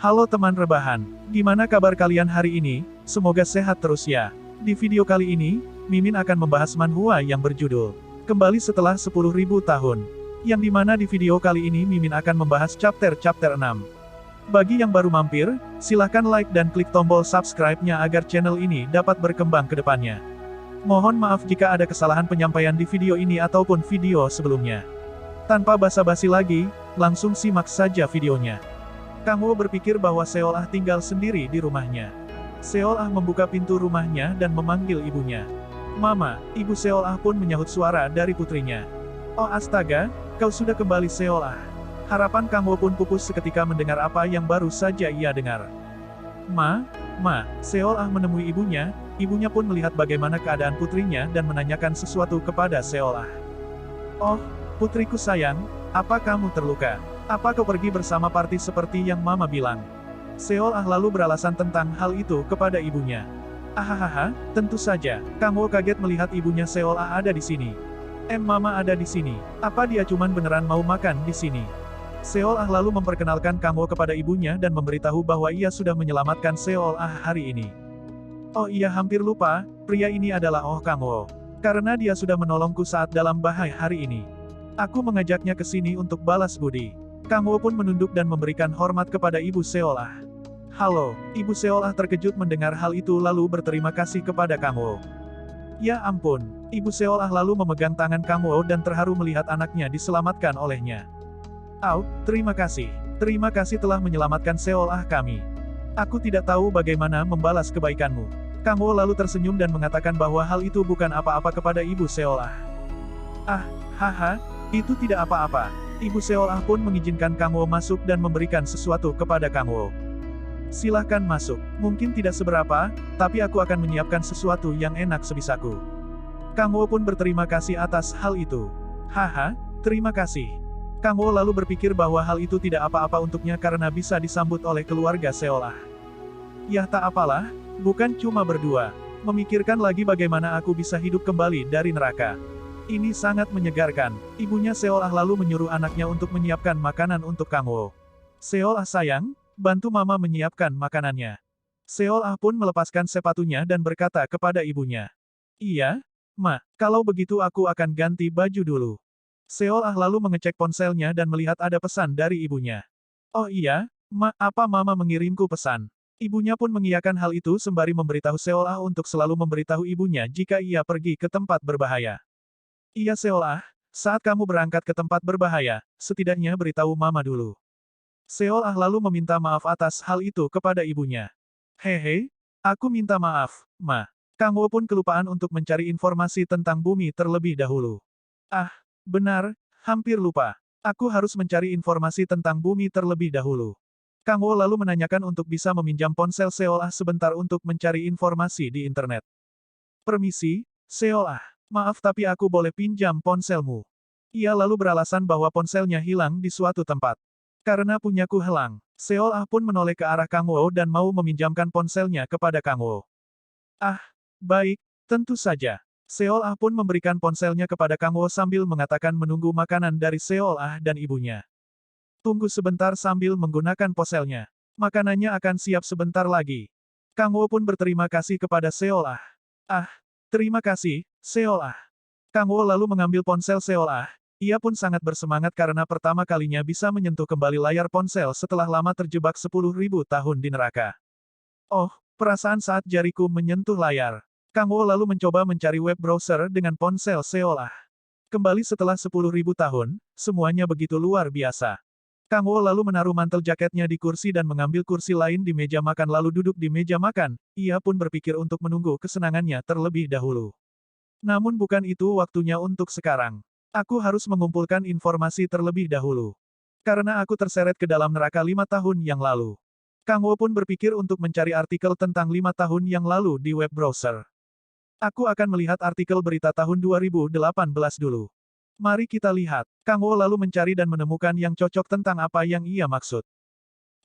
Halo teman rebahan, gimana kabar kalian hari ini? Semoga sehat terus ya. Di video kali ini, Mimin akan membahas manhwa yang berjudul Kembali Setelah 10.000 Tahun. Yang dimana di video kali ini Mimin akan membahas chapter 6. Bagi yang baru mampir, silahkan like dan klik tombol subscribe-nya agar channel ini dapat berkembang ke depannya. Mohon maaf jika ada kesalahan penyampaian di video ini ataupun video sebelumnya. Tanpa basa-basi lagi, langsung simak saja videonya. Kang Wo berpikir bahwa Seol-ah tinggal sendiri di rumahnya. Seol-ah membuka pintu rumahnya dan memanggil ibunya. Mama, ibu Seol-ah pun menyahut suara dari putrinya. Oh astaga, kau sudah kembali Seol-ah. Harapan Kang Wo pun pupus seketika mendengar apa yang baru saja ia dengar. Ma, Seol-ah menemui ibunya, ibunya pun melihat bagaimana keadaan putrinya dan menanyakan sesuatu kepada Seol-ah. Oh, putriku sayang, apa kamu terluka? Apa kau pergi bersama party seperti yang mama bilang? Seol-ah lalu beralasan tentang hal itu kepada ibunya. Ahahaha, tentu saja. Kang Wo kaget melihat ibunya Seol-ah ada di sini. Mama ada di sini. Apa dia cuman beneran mau makan di sini? Seol-ah lalu memperkenalkan Kang Wo kepada ibunya dan memberitahu bahwa ia sudah menyelamatkan Seol-ah hari ini. Oh iya hampir lupa, pria ini adalah Oh Kang Wo. Karena dia sudah menolongku saat dalam bahaya hari ini. Aku mengajaknya ke sini untuk balas budi. Kang Wo pun menunduk dan memberikan hormat kepada ibu Seol-ah. Halo, ibu Seol-ah terkejut mendengar hal itu lalu berterima kasih kepada Kang Wo. Ya ampun, ibu Seol-ah lalu memegang tangan Kang Wo dan terharu melihat anaknya diselamatkan olehnya. Au, terima kasih telah menyelamatkan Seol-ah kami. Aku tidak tahu bagaimana membalas kebaikanmu. Kang Wo lalu tersenyum dan mengatakan bahwa hal itu bukan apa-apa kepada ibu Seol-ah. Ah, haha, itu tidak apa-apa. Ibu Seol-ah pun mengizinkan Kang Wo masuk dan memberikan sesuatu kepada Kang Wo. Silahkan masuk, mungkin tidak seberapa, tapi aku akan menyiapkan sesuatu yang enak sebisaku. Kang Wo pun berterima kasih atas hal itu. Haha, terima kasih. Kang Wo lalu berpikir bahwa hal itu tidak apa-apa untuknya karena bisa disambut oleh keluarga Seol-ah. Yah tak apalah, bukan cuma berdua. Memikirkan lagi bagaimana aku bisa hidup kembali dari neraka. Ini sangat menyegarkan. Ibunya Seol-ah lalu menyuruh anaknya untuk menyiapkan makanan untuk Kang Wo. Seol-ah sayang, bantu mama menyiapkan makanannya. Seol-ah pun melepaskan sepatunya dan berkata kepada ibunya. Iya, Ma, kalau begitu aku akan ganti baju dulu. Seol-ah lalu mengecek ponselnya dan melihat ada pesan dari ibunya. Oh iya, Ma, apa mama mengirimku pesan? Ibunya pun mengiyakan hal itu sembari memberitahu Seol-ah untuk selalu memberitahu ibunya jika ia pergi ke tempat berbahaya. Iya Seol-ah, saat kamu berangkat ke tempat berbahaya, setidaknya beritahu mama dulu. Seol-ah lalu meminta maaf atas hal itu kepada ibunya. Hehe, aku minta maaf, Ma. Kang Wo pun kelupaan untuk mencari informasi tentang bumi terlebih dahulu. Ah, benar, hampir lupa. Aku harus mencari informasi tentang bumi terlebih dahulu. Kang Wo lalu menanyakan untuk bisa meminjam ponsel Seol-ah sebentar untuk mencari informasi di internet. Permisi, Seol-ah. Maaf tapi aku boleh pinjam ponselmu. Ia lalu beralasan bahwa ponselnya hilang di suatu tempat. Karena punyaku hilang, Seol-ah pun menoleh ke arah Kang Wo dan mau meminjamkan ponselnya kepada Kang Wo. Ah, baik, tentu saja. Seol-ah pun memberikan ponselnya kepada Kang Wo sambil mengatakan menunggu makanan dari Seol-ah dan ibunya. Tunggu sebentar sambil menggunakan ponselnya. Makanannya akan siap sebentar lagi. Kang Wo pun berterima kasih kepada Seol-ah. Ah, terima kasih, Seol-ah. Kang Wo lalu mengambil ponsel Seol-ah. Ia pun sangat bersemangat karena pertama kalinya bisa menyentuh kembali layar ponsel setelah lama terjebak 10.000 tahun di neraka. Oh, perasaan saat jariku menyentuh layar. Kang Wo lalu mencoba mencari web browser dengan ponsel Seol-ah. Kembali setelah 10.000 tahun, semuanya begitu luar biasa. Kang Wo lalu menaruh mantel jaketnya di kursi dan mengambil kursi lain di meja makan lalu duduk di meja makan. Ia pun berpikir untuk menunggu kesenangannya terlebih dahulu. Namun bukan itu waktunya untuk sekarang. Aku harus mengumpulkan informasi terlebih dahulu. Karena aku terseret ke dalam neraka 5 tahun yang lalu. Kang Wo pun berpikir untuk mencari artikel tentang 5 tahun yang lalu di web browser. Aku akan melihat artikel berita tahun 2018 dulu. Mari kita lihat. Kang Wo lalu mencari dan menemukan yang cocok tentang apa yang ia maksud.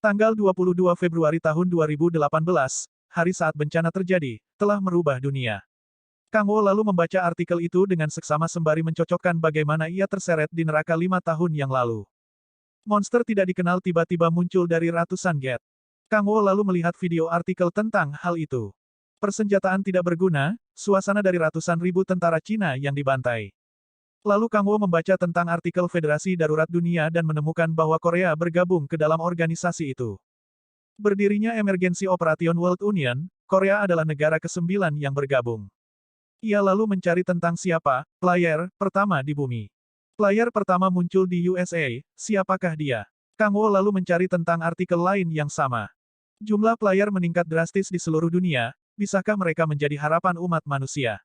Tanggal 22 Februari tahun 2018, hari saat bencana terjadi, telah merubah dunia. Kang Wo lalu membaca artikel itu dengan seksama sembari mencocokkan bagaimana ia terseret di neraka 5 tahun yang lalu. Monster tidak dikenal tiba-tiba muncul dari ratusan gate. Kang Wo lalu melihat video artikel tentang hal itu. Persenjataan tidak berguna, suasana dari ratusan ribu tentara Cina yang dibantai. Lalu Kang Wo membaca tentang artikel Federasi Darurat Dunia dan menemukan bahwa Korea bergabung ke dalam organisasi itu. Berdirinya Emergency Operation World Union, Korea adalah negara ke-9 yang bergabung. Ia lalu mencari tentang siapa player pertama di bumi. Player pertama muncul di USA, siapakah dia? Kang Wo lalu mencari tentang artikel lain yang sama. Jumlah player meningkat drastis di seluruh dunia, bisakah mereka menjadi harapan umat manusia?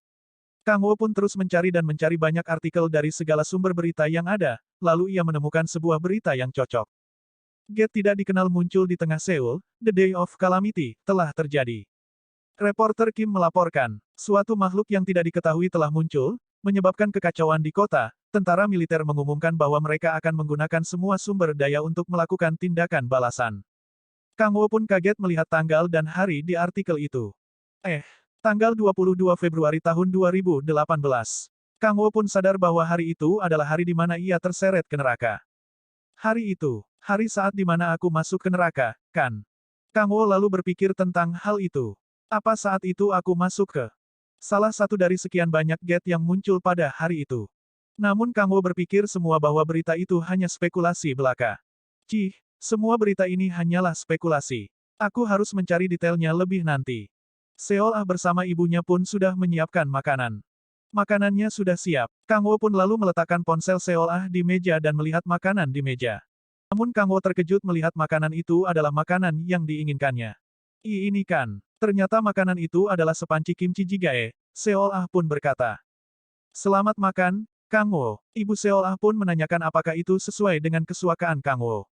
Kang Wo pun terus mencari dan mencari banyak artikel dari segala sumber berita yang ada, lalu ia menemukan sebuah berita yang cocok. Gate tidak dikenal muncul di tengah Seoul, The Day of Calamity, telah terjadi. Reporter Kim melaporkan, suatu makhluk yang tidak diketahui telah muncul, menyebabkan kekacauan di kota. Tentara militer mengumumkan bahwa mereka akan menggunakan semua sumber daya untuk melakukan tindakan balasan. Kang Wo pun kaget melihat tanggal dan hari di artikel itu. Tanggal 22 Februari tahun 2018. Kang Wo pun sadar bahwa hari itu adalah hari di mana ia terseret ke neraka. Hari itu, hari saat di mana aku masuk ke neraka, kan? Kang Wo lalu berpikir tentang hal itu. Apa saat itu aku masuk ke salah satu dari sekian banyak gate yang muncul pada hari itu? Namun Kang Wo berpikir semua bahwa berita itu hanya spekulasi belaka. Semua berita ini hanyalah spekulasi. Aku harus mencari detailnya lebih nanti. Seol bersama ibunya pun sudah menyiapkan makanan. Makanannya sudah siap. Kang Wo pun lalu meletakkan ponsel Seol di meja dan melihat makanan di meja. Namun Kang Wo terkejut melihat makanan itu adalah makanan yang diinginkannya. Ini kan, ternyata makanan itu adalah sepanci kimchi jjigae. Seol pun berkata. Selamat makan, Kang Wo. Ibu Seol pun menanyakan apakah itu sesuai dengan kesukaan Kang Wo.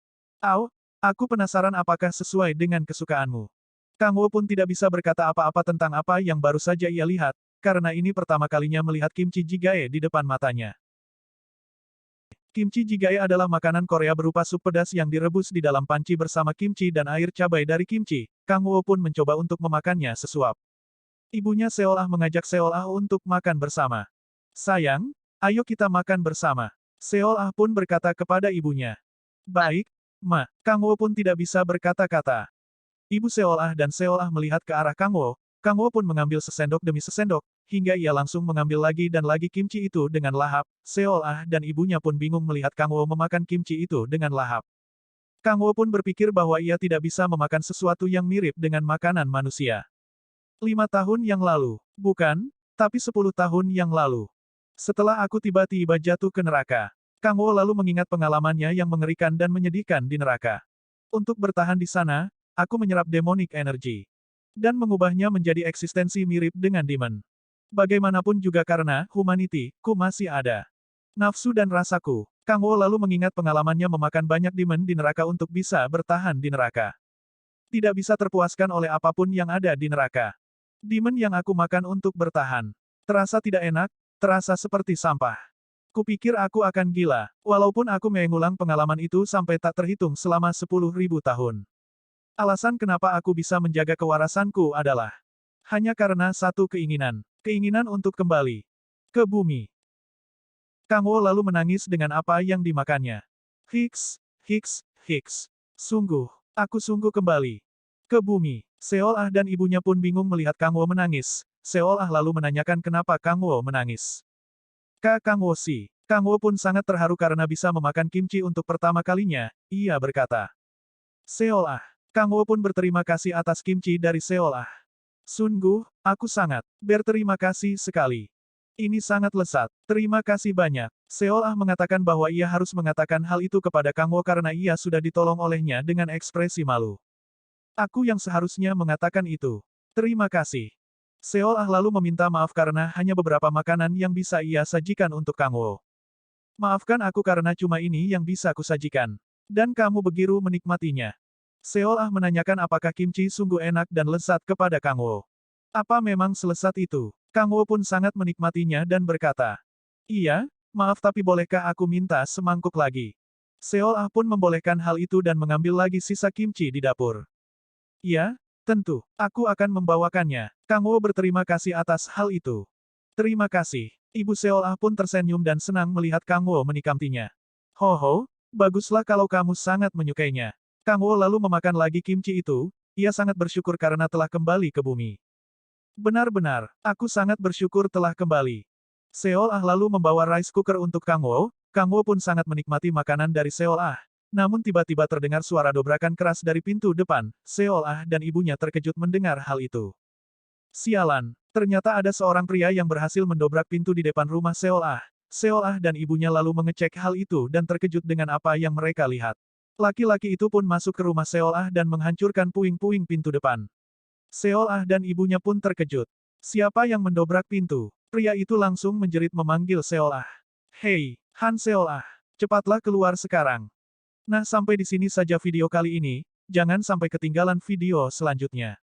Aku penasaran apakah sesuai dengan kesukaanmu. Kang Wo pun tidak bisa berkata apa-apa tentang apa yang baru saja ia lihat, karena ini pertama kalinya melihat kimchi jjigae di depan matanya. Kimchi jjigae adalah makanan Korea berupa sup pedas yang direbus di dalam panci bersama kimchi dan air cabai dari kimchi. Kang Wo pun mencoba untuk memakannya sesuap. Ibunya Seol mengajak Seol untuk makan bersama. Sayang, ayo kita makan bersama. Seol pun berkata kepada ibunya. Baik, Ma. Kang Wo pun tidak bisa berkata-kata. Ibu Seol dan Seol melihat ke arah Kang Wo. Kang Wo pun mengambil sesendok demi sesendok, hingga ia langsung mengambil lagi dan lagi kimchi itu dengan lahap. Seol dan ibunya pun bingung melihat Kang Wo memakan kimchi itu dengan lahap. Kang Wo pun berpikir bahwa ia tidak bisa memakan sesuatu yang mirip dengan makanan manusia. 5 tahun yang lalu, bukan, tapi 10 tahun yang lalu. Setelah aku tiba-tiba jatuh ke neraka, Kang Wo lalu mengingat pengalamannya yang mengerikan dan menyedihkan di neraka. Untuk bertahan di sana, aku menyerap demonic energy. Dan mengubahnya menjadi eksistensi mirip dengan demon. Bagaimanapun juga karena, humanity, ku masih ada. Nafsu dan rasaku. Kang Wo lalu mengingat pengalamannya memakan banyak demon di neraka untuk bisa bertahan di neraka. Tidak bisa terpuaskan oleh apapun yang ada di neraka. Demon yang aku makan untuk bertahan. Terasa tidak enak, terasa seperti sampah. Kupikir aku akan gila, walaupun aku mengulang pengalaman itu sampai tak terhitung selama 10.000 tahun. Alasan kenapa aku bisa menjaga kewarasanku adalah hanya karena satu keinginan. Keinginan untuk kembali ke bumi. Kang Wo lalu menangis dengan apa yang dimakannya. Hiks. Sungguh, aku sungguh kembali ke bumi. Seol dan ibunya pun bingung melihat Kang Wo menangis. Seol lalu menanyakan kenapa Kang Wo menangis. Kang Wo sih. Kang Wo pun sangat terharu karena bisa memakan kimchi untuk pertama kalinya, ia berkata. Seol Kang Wo pun berterima kasih atas kimchi dari Seol Sungguh, aku sangat berterima kasih sekali. Ini sangat lezat. Terima kasih banyak. Seol mengatakan bahwa ia harus mengatakan hal itu kepada Kang Wo karena ia sudah ditolong olehnya dengan ekspresi malu. Aku yang seharusnya mengatakan itu. Terima kasih. Seol lalu meminta maaf karena hanya beberapa makanan yang bisa ia sajikan untuk Kang Wo. Maafkan aku karena cuma ini yang bisa kusajikan. Dan kamu begitu menikmatinya. Seol menanyakan apakah kimchi sungguh enak dan lezat kepada Kang Wo. Apa memang selezat itu? Kang Wo pun sangat menikmatinya dan berkata. Iya, maaf tapi bolehkah aku minta semangkuk lagi? Seol pun membolehkan hal itu dan mengambil lagi sisa kimchi di dapur. Iya, tentu, aku akan membawakannya. Kang Wo berterima kasih atas hal itu. Terima kasih. Ibu Seol pun tersenyum dan senang melihat Kang Wo menikmatinya. Ho, baguslah kalau kamu sangat menyukainya. Kang Wo lalu memakan lagi kimchi itu, ia sangat bersyukur karena telah kembali ke bumi. Benar-benar, aku sangat bersyukur telah kembali. Seol Ah lalu membawa rice cooker untuk Kang Wo pun sangat menikmati makanan dari Seol Ah. Namun tiba-tiba terdengar suara dobrakan keras dari pintu depan, Seol Ah dan ibunya terkejut mendengar hal itu. Sialan, ternyata ada seorang pria yang berhasil mendobrak pintu di depan rumah Seol Ah. Seol Ah dan ibunya lalu mengecek hal itu dan terkejut dengan apa yang mereka lihat. Laki-laki itu pun masuk ke rumah Seol Ah dan menghancurkan puing-puing pintu depan. Seol Ah dan ibunya pun terkejut. Siapa yang mendobrak pintu? Pria itu langsung menjerit memanggil Seol Ah. Hei, Han Seol Ah, cepatlah keluar sekarang. Nah, sampai di sini saja video kali ini. Jangan sampai ketinggalan video selanjutnya.